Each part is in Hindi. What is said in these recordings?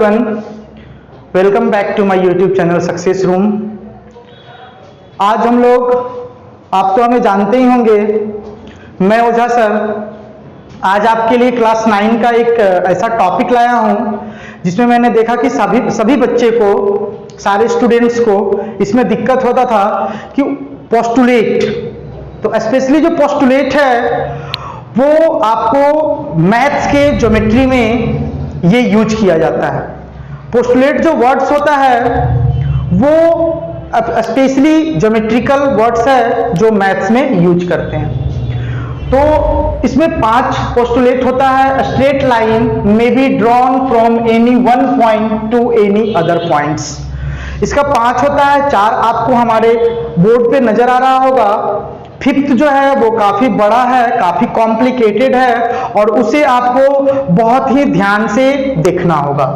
Everyone, welcome back to my YouTube channel success room. आज हम लोग, आप तो हमें जानते ही होंगे, मैं ओझा सर आज आपके लिए क्लास 9 का एक ऐसा टॉपिक लाया हूं जिसमें मैंने देखा कि सभी बच्चे को, सारे स्टूडेंट्स को इसमें दिक्कत होता था कि पोस्टुलेट, तो स्पेशली जो पोस्टुलेट है वो आपको मैथ्स के ज्योमेट्री में ये यूज किया जाता है। पोस्टुलेट जो वर्ड्स होता है वो स्पेशली ज्योमेट्रिकल वर्ड्स है जो मैथ्स में यूज करते हैं। तो इसमें 5 पोस्टुलेट होता है। Straight line may be drawn from any one point to any other points. इसका 5 होता है, 4 आपको हमारे बोर्ड पे नजर आ रहा होगा। 5th जो है वो काफी बड़ा है, काफी कॉम्प्लिकेटेड है और उसे आपको बहुत ही ध्यान से देखना होगा।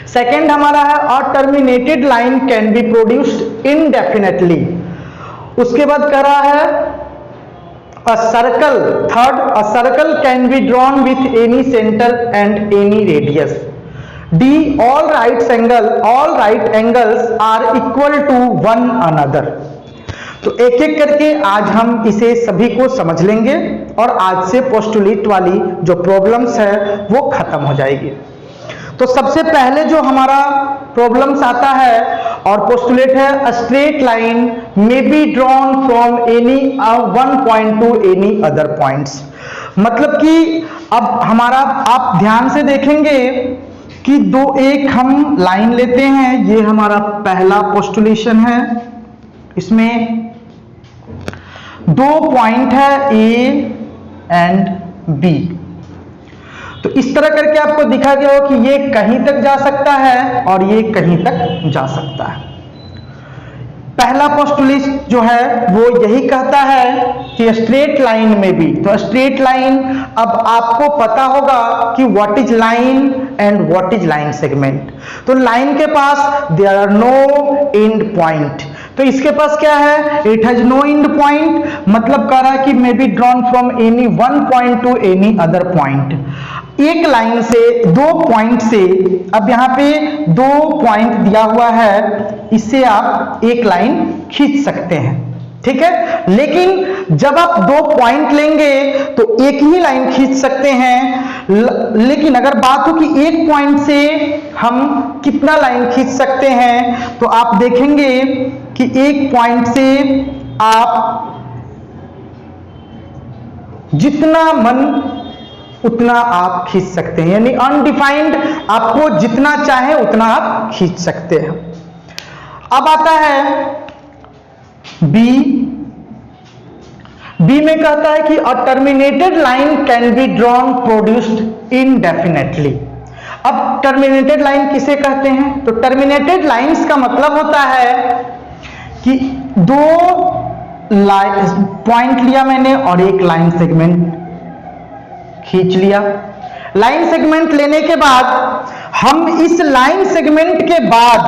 सेकंड हमारा है a terminated line can be produced indefinitely. उसके बाद कह रहा है a circle, third a circle can be drawn with any centre and any radius. The all right angles are equal to one another. तो एक एक करके आज हम इसे सभी को समझ लेंगे और आज से पोस्टुलेट वाली जो प्रॉब्लम्स है वो खत्म हो जाएगी। तो सबसे पहले जो हमारा प्रॉब्लम्स आता है और पोस्टुलेट है अ straight line may be drawn from any one point to any other points. मतलब कि अब हमारा, आप ध्यान से देखेंगे कि एक हम लाइन लेते हैं, ये हमारा पहला पोस्टुलेशन है। इसमें 2 पॉइंट है ए एंड बी। तो इस तरह करके आपको दिखा गया हो कि ये कहीं तक जा सकता है और ये कहीं तक जा सकता है। पहला पोस्टुलेट जो है वो यही कहता है कि स्ट्रेट लाइन में भी, तो स्ट्रेट लाइन, अब आपको पता होगा कि what is line and what is line segment. तो लाइन के पास there are no end point, तो इसके पास क्या है, it has no end point. मतलब कह रहा है कि may be drawn from any one point to any other point. एक लाइन से, 2 पॉइंट से, अब यहां पे 2 पॉइंट दिया हुआ है, इससे आप एक लाइन खींच सकते हैं, ठीक है। लेकिन जब आप 2 पॉइंट लेंगे तो एक ही लाइन खींच सकते हैं। लेकिन अगर बात हो कि एक पॉइंट से हम कितना लाइन खींच सकते हैं, तो आप देखेंगे कि एक पॉइंट से आप जितना मन उतना आप खींच सकते हैं, यानी अनडिफाइंड, आपको जितना चाहे उतना आप खींच सकते हैं। अब आता है बी में कहता है कि a terminated line can be drawn produced indefinitely. अब टर्मिनेटेड लाइन किसे कहते हैं, तो टर्मिनेटेड लाइंस का मतलब होता है कि 2 पॉइंट लिया मैंने और एक लाइन सेगमेंट खींच लिया। लाइन सेगमेंट लेने के बाद हम इस लाइन सेगमेंट के बाद,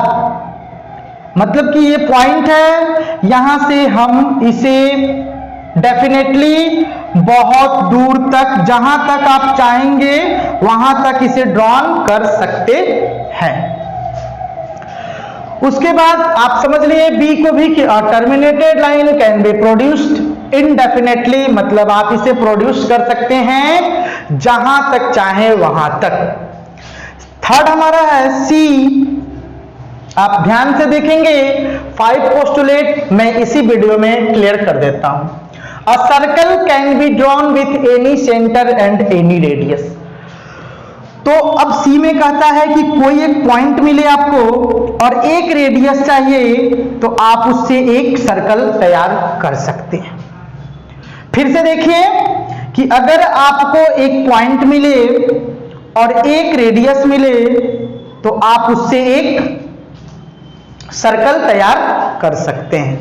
मतलब कि ये पॉइंट है, यहां से हम इसे डेफिनेटली बहुत दूर तक, जहां तक आप चाहेंगे वहां तक इसे ड्रॉन कर सकते हैं। उसके बाद आप समझ लिए बी को भी कि terminated line can be produced indefinitely, मतलब आप इसे प्रोड्यूस कर सकते हैं जहां तक चाहे वहां तक। थर्ड हमारा है सी। आप ध्यान से देखेंगे 5 पोस्टुलेट मैं इसी वीडियो में क्लियर कर देता हूं। अ circle can be drawn with any centre and any radius. तो अब सी में कहता है कि कोई एक पॉइंट मिले आपको और एक रेडियस चाहिए, तो आप उससे एक सर्कल तैयार कर सकते हैं। फिर से देखिए कि अगर आपको एक पॉइंट मिले और एक रेडियस मिले तो आप उससे एक सर्कल तैयार कर सकते हैं।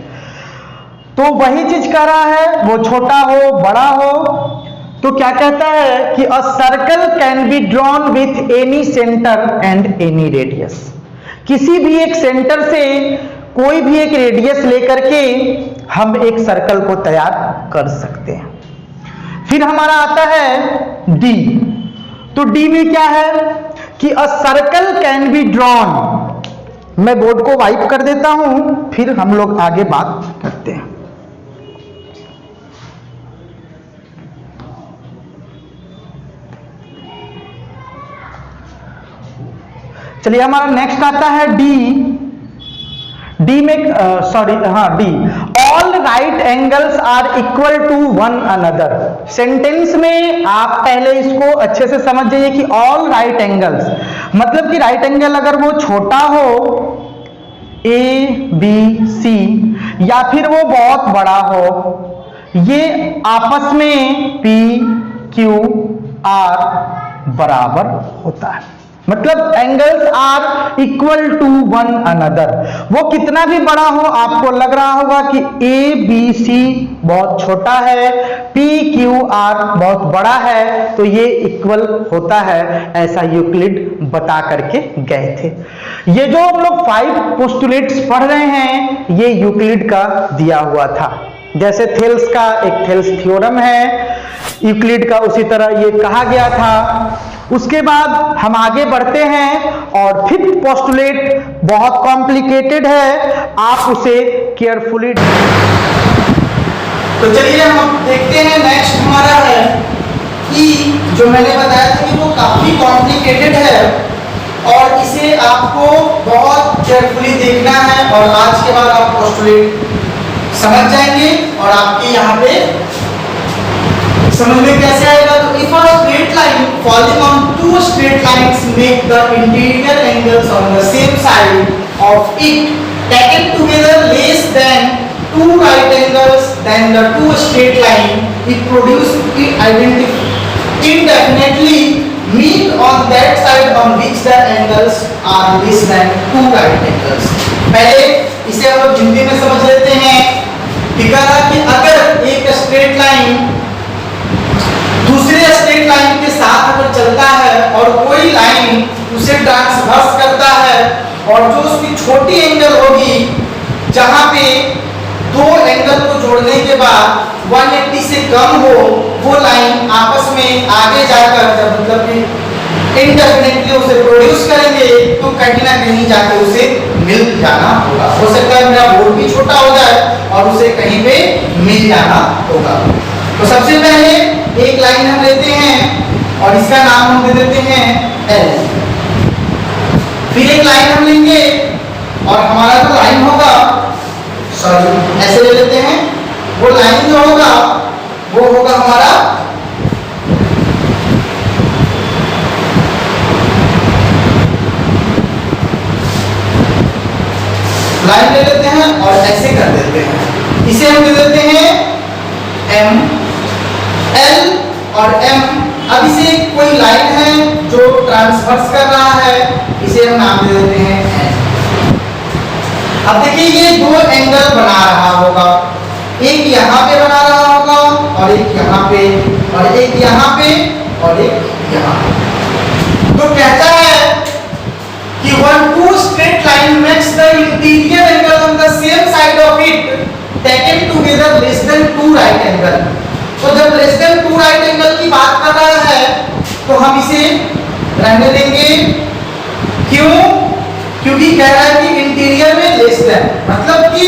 तो वही चीज कर रहा है, वो छोटा हो बड़ा हो, तो क्या कहता है कि अ circle can be drawn with any centre and any radius. किसी भी एक सेंटर से कोई भी एक रेडियस लेकर के हम एक सर्कल को तैयार कर सकते हैं। फिर हमारा आता है डी। तो डी में क्या है कि अ सर्कल कैन बी ड्रॉन। मैं बोर्ड को वाइप कर देता हूं, फिर हम लोग आगे बात करते हैं। चलिए हमारा नेक्स्ट आता है डी। डी में D, all right angles are equal to one another. Sentence में आप पहले इसको अच्छे से समझ जाइए कि ऑल राइट एंगल्स मतलब कि राइट एंगल अगर वो छोटा हो ए बी सी या फिर वो बहुत बड़ा हो, ये आपस में पी क्यू आर बराबर होता है। मतलब angles are equal to one another. वो कितना भी बड़ा हो, आपको लग रहा होगा कि ए बी सी बहुत छोटा है, पी क्यू आर बहुत बड़ा है, तो ये इक्वल होता है, ऐसा यूक्लिड बता करके गए थे। ये जो हम लोग 5 पोस्टुलेट्स पढ़ रहे हैं, ये यूक्लिड का दिया हुआ था। जैसे थेल्स का एक थेल्स थ्योरम है, यूक्लिड का उसी तरह ये कहा गया था। उसके बाद हम आगे बढ़ते हैं और 5th पोस्टुलेट बहुत कॉम्प्लिकेटेड है, आप उसे केयरफुली। तो चलिए हम देखते हैं नेक्स्ट हमारा है कि जो मैंने बताया था कि वो काफी कॉम्प्लिकेटेड है और इसे आपको बहुत केयरफुली देखना है और आज के बाद आप पोस्टुलेट समझ जाएंगे और आपके यहाँ पे समझ में कैसे आएगा। तो if a straight line following on 2 straight lines make the interior angles on the same side of it taken together less than 2 right angles then the 2 straight line it produce indefinitely meet on that side on which the angles are less than 2 right angles। पहले इसे हम लोग हिंदी में समझ लेते हैं। दिखा कि अगर एक स्ट्रेट लाइन दूसरे स्ट्रेट लाइन के साथ अगर चलता है और कोई लाइन उसे ट्रांसवर्स करता है और जो उसकी छोटी एंगल होगी, जहां पे 2 एंगल को जोड़ने के बाद 180 से कम हो, वो लाइन आपस में आगे जाकर जब मतलब कि इनडेफिनेटली उसे प्रोड्यूस करेंगे तो कहीं ना कहीं जाके उसे मिल जाना होगा। हो सकता है मेरा बोर्ड भी छोटा हो जाए और उसे कहीं पे मिल जाना होगा। तो सबसे पहले एक लाइन हम लेते हैं और इसका नाम हम दे देते हैं L। फिर एक लाइन हम लेंगे और हमारा जो लाइन होगा, सॉरी ऐसे ले लेते हैं, वो लाइन जो होगा वो होगा हमारा लाइन ले लेते हैं और ऐसे कर देते हैं। इसे हम दे देते हैं M। L और M, अब इसे कोई लाइन है जो ट्रांसवर्स कर रहा है, इसे हम नाम दे देते हैं N। अब देखिए ये 2 एंगल बना रहा होगा, एक यहाँ पे बना रहा होगा और एक यहाँ पे और एक यहाँ पे और एक यहाँ पे। तो कहता है कि 1-2 straight line makes the interior angle on the same side of it taken together less than 2 right angle। तो जब less than 2 right angle की बात कर रहा है तो हम इसे रहने देंगे। क्यों? क्योंकि कह रहा है कि इंटीरियर में लेस देन मतलब कि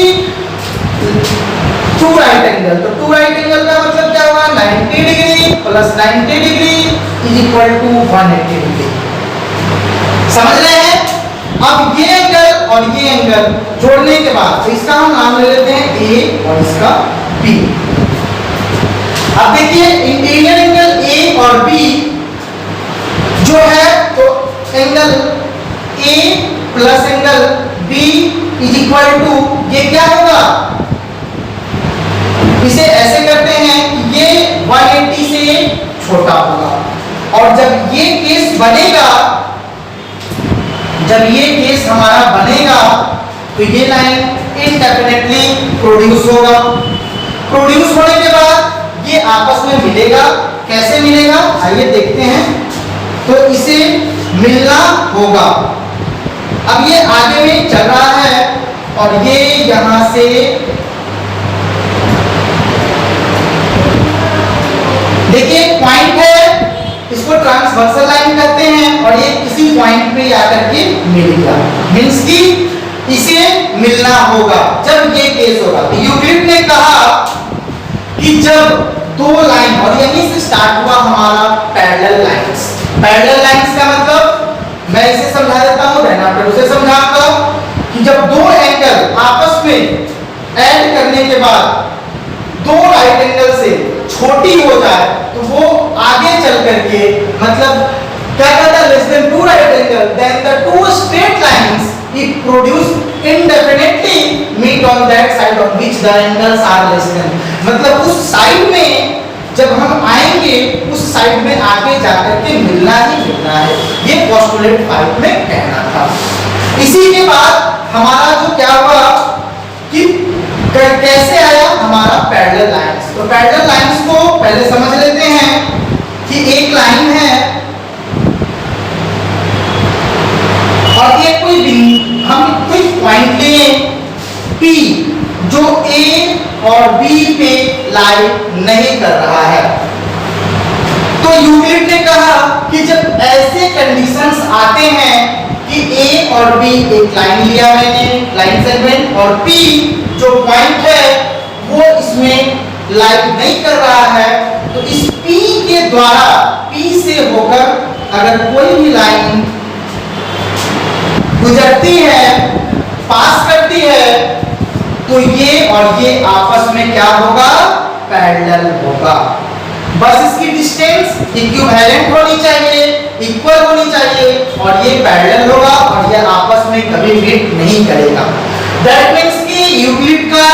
2 राइट एंगल। तो 2 राइट एंगल का मतलब क्या हुआ? 90 degree plus 90 degree is equal to 180 degree. समझ रहे हैं? अब ये एंगल और ये एंगल जोड़ने के बाद तो इसका हम नाम ले लेते हैं A और इसका B। अब देखिए इंटीरियर एंगल A और B जो है तो angle A plus angle B is equal to ये क्या होगा? इसे ऐसे करते हैं कि ये 180 से छोटा होगा और जब ये केस बनेगा, जब ये केस हमारा बनेगा तो ये लाइन इनडेफिनेटली प्रोड्यूस होगा। प्रोड्यूस होने के बाद ये आपस में मिलेगा। कैसे मिलेगा आइए देखते हैं। तो इसे मिलना होगा। अब ये आगे में चल रहा है और ये यहां से देखिए पॉइंट है, इसको ट्रांसवर्सल लाइन कहते हैं और ये किसी पॉइंट पे आकर के मिल गया, मींस कि इसे मिलना होगा जब ये केस होगा। तो यूक्लिड ने कहा कि जब दो लाइन, और यहीं से स्टार्ट हुआ हमारा पैरेलल लाइंस। पैरेलल लाइंस का मतलब मैं इसे समझा देता हूं, रहना फिर उसे समझाता हूं कि जब दो एंगल आपस में ऐड करने के बाद दो राइट एंगल से छोटी हो जाए तो वो आगे चल करके मतलब क्या कहता है, less than two right angle then the two straight lines it produce indefinitely meet on that side on which the angles are less than, मतलब उस साइड में जब हम आएंगे उस साइड में आगे जाकर के मिलना ही मिलना है, ये पोस्टुलेट 5 में कहना था। इसी के बाद हमारा जो क्या हुआ कि कैसे आया हमारा पैरेलल लाइंस। तो पैरेलल लाइंस को पहले समझ लेते हैं कि एक लाइन है और ये हम कोई पॉइंट लें P जो A और B पे लाई नहीं कर रहा है। तो यूक्लिड ने कहा कि जब ऐसे कंडीशंस आते हैं कि A और B एक लाइन लिया मैंने, लाइन सेगमेंट, और P जो पॉइंट है वो इसमें लाई नहीं कर रहा है, तो इस P के द्वारा P से होकर अगर कोई भी लाइन गुजरती है, पास करती है, तो ये और ये आपस में क्या होगा, पैरेलल होगा। बस इसकी डिस्टेंस इक्विवेलेंट होनी चाहिए, इक्वल होनी चाहिए, और ये पैरेलल होगा और ये आपस में कभी मीट नहीं करेगा। दैट मींस कि यूक्लिड का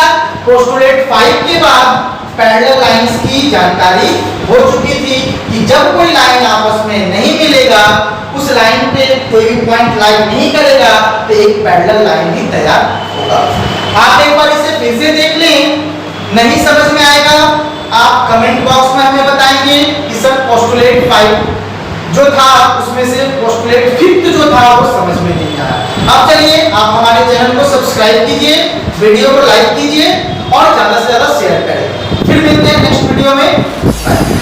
पोस्टुलेट 5 के बाद पैरेलल लाइंस की जानकारी हो चुकी थी कि जब कोई लाइन आपस में नहीं मिलेगा, उस लाइन पे कोई भी पॉइंट लाई नहीं करेगा, तो एक पैरेलल लाइन ही तैयार होगा। आप एक बार इसे फिर से देख लें, नहीं समझ में आएगा आप कमेंट बॉक्स में हमें बताएंगे कि सर पोस्टुलेट 5 जो था उसमें से पोस्टुलेट 5 जो था वो समझ में नहीं आया। अब चलिए आप हमारे चैनल को सब्सक्राइब कीजिए, वीडियो को लाइक कीजिए और ज्यादा से ज्यादा शेयर करें। फिर मिलते हैं नेक्स्ट वीडियो में।